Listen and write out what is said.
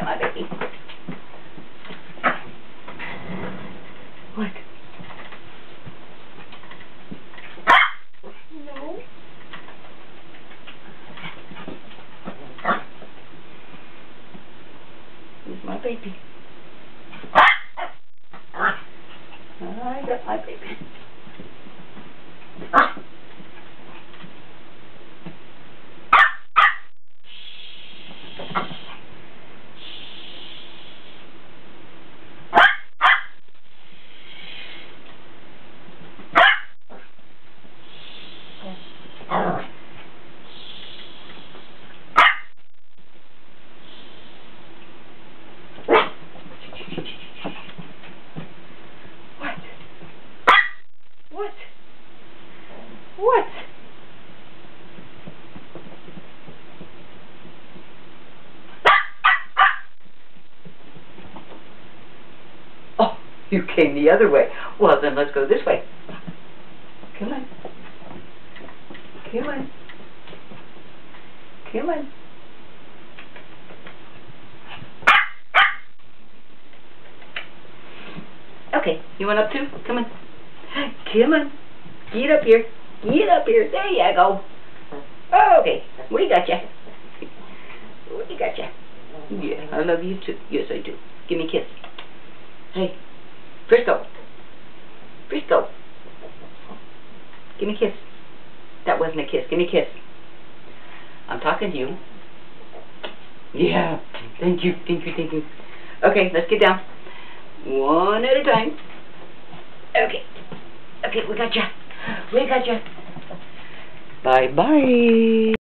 my baby. What? No. Where's my baby? I got my baby. What? What? Oh, you came the other way. Well, then let's go this way. Come on. Come on. Come on. Okay, you want up too? Come on. Come on. Get up here. Get up here. There you go. Okay, we got you. We got you. Yeah, I love you too. Yes, I do. Give me a kiss. Hey, Frisco. Frisco. Give me a kiss. That wasn't a kiss. Give me a kiss. I'm talking to you. Yeah. Thank you. Thank you. Thank you. Okay, let's get down. One at a time. Okay. Okay, we got you. We got you. Bye-bye.